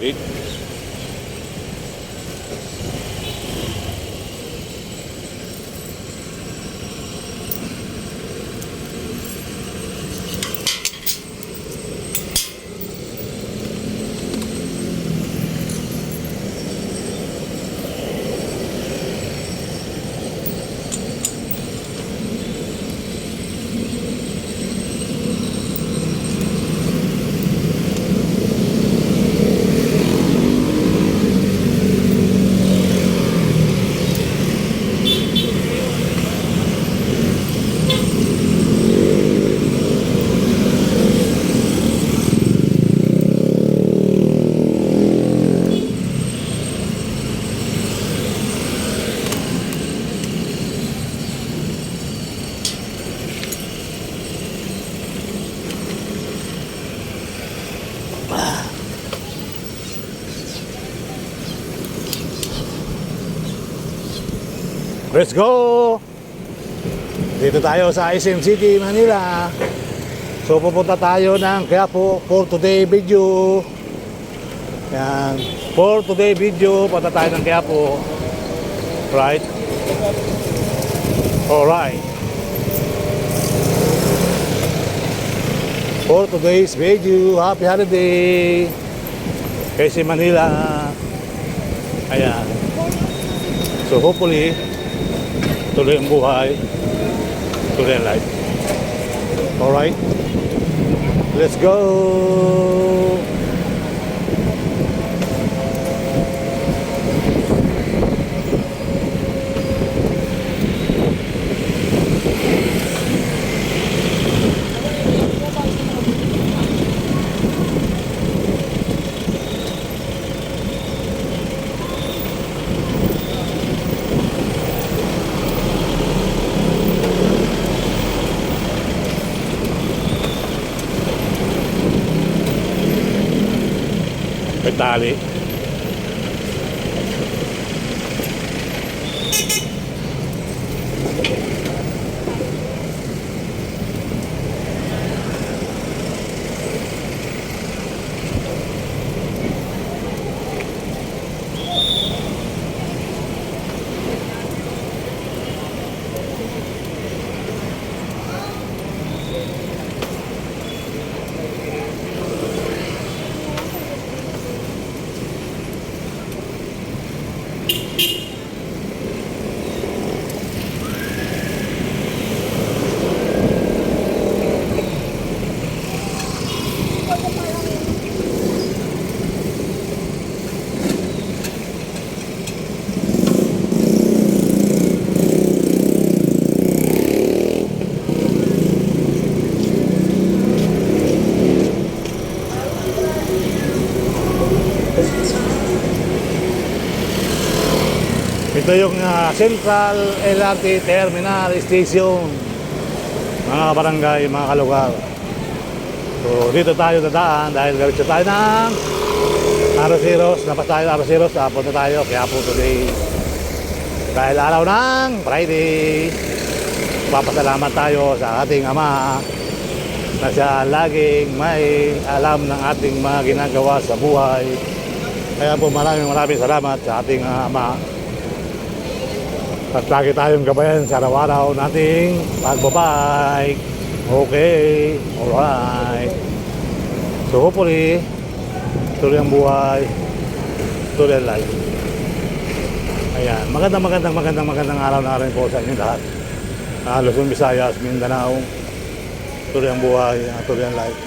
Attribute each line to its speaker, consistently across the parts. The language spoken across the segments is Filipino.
Speaker 1: Wait. Let's go! Dito tayo sa SM City, Manila. So pupunta tayo ng Quiapo for today video. Yan. For today video, punta tayo ng Quiapo. Right? Alright. For today's video, happy holiday! Kasi Manila. Ayan. So hopefully, tuloy ang buhay, tuloy ang life. Alright, let's go! May tali. Ito yung Central LRT Terminal Station, mga barangay, mga kalugar. So dito tayo dadaan dahil galit tayo ng Arroceros. Napas tayo ng Arroceros, punta tayo Quiapo today dahil araw ng Friday. Papasalamat tayo sa ating Ama na siya laging may alam ng ating mga ginagawa sa buhay. Kaya po maraming salamat sa ating Ama. At lagi tayong gabayan sa araw-araw nating pagbabike. Okay, alright. So hopefully, tuloy ang buhay, tuloy ang life. Ayan, magandang araw na rin po sa inyo lahat. Luzon, Visayas, Mindanao, tuloy ang buhay, tuloy ang life.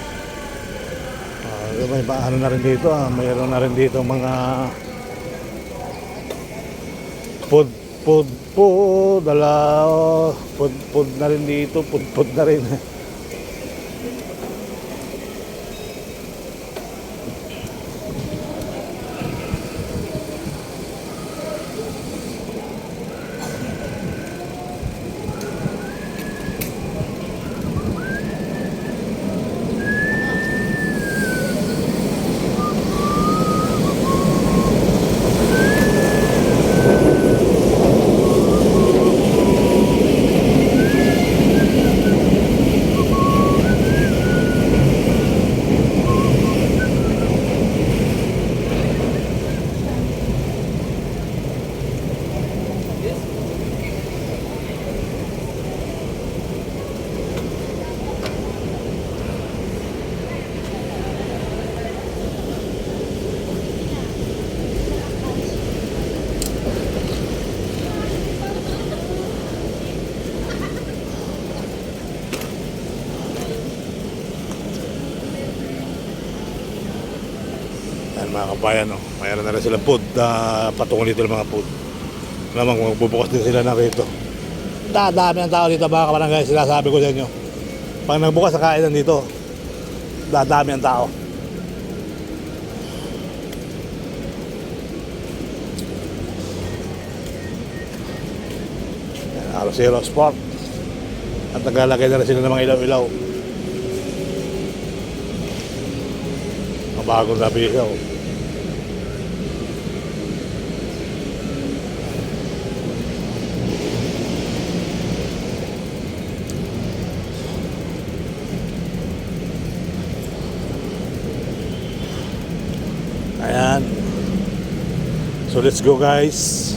Speaker 1: May ano na rin dito, mayroon na rin dito mga food na rin dito, food na rin. mga kabayan, no? Mayroon na rin silang food. Patungo dito ng mga food. Alam mo, magbubukas din sila na rito. Dami ang tao dito mga kabarangay. Sinasabi ko sa inyo. Pag nagbukas sa kainan dito, dami ang tao. Arosero Sport. At naglalagay na rin sila ng mga ilaw-ilaw. Ang bagong labisaw. Ayan. So let's go guys.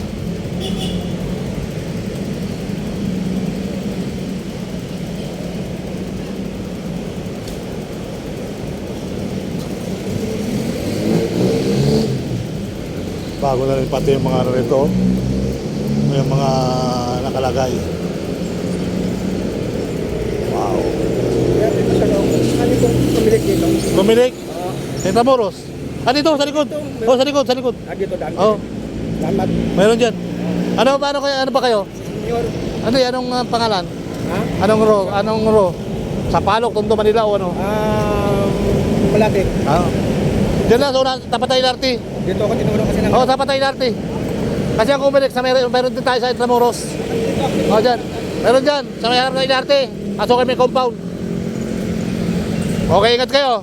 Speaker 1: Bago na rin pati yung mga ano rito. Yung mga nakalagay. Wow.
Speaker 2: Kaya dito sa loob, kami kong pumilik dito.
Speaker 1: Pumilik? Intramuros? Dito, sa likod. Oh, sa likod, sa likod.
Speaker 2: Dito daan.
Speaker 1: Oh,
Speaker 2: Damat.
Speaker 1: meron dyan. Ano ba kayo?
Speaker 2: Senior.
Speaker 1: Ano yan? Anong pangalan?
Speaker 2: Ha?
Speaker 1: Anong row? Sa Palok, Tondo, Manila o ano?
Speaker 2: Malaki.
Speaker 1: Diyan lang, sa una, tapat tayo LRT.
Speaker 2: Dito ako tinuro kasi ng...
Speaker 1: Oo, tapat tayo LRT. Kasi ang kumilik, meron din tayo sa Intramuros. Oo, dyan. Meron dyan, sa may harap ng LRT. Pasok kami compound. Okay, ingat kayo.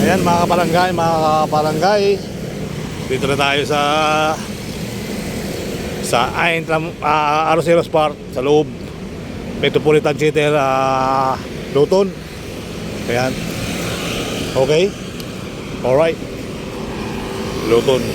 Speaker 1: Ayan mga kabarangay, dito na tayo sa Arosero Sport sa loob Metropolitan City, Luton. Ayan. Okay. Alright. Luton.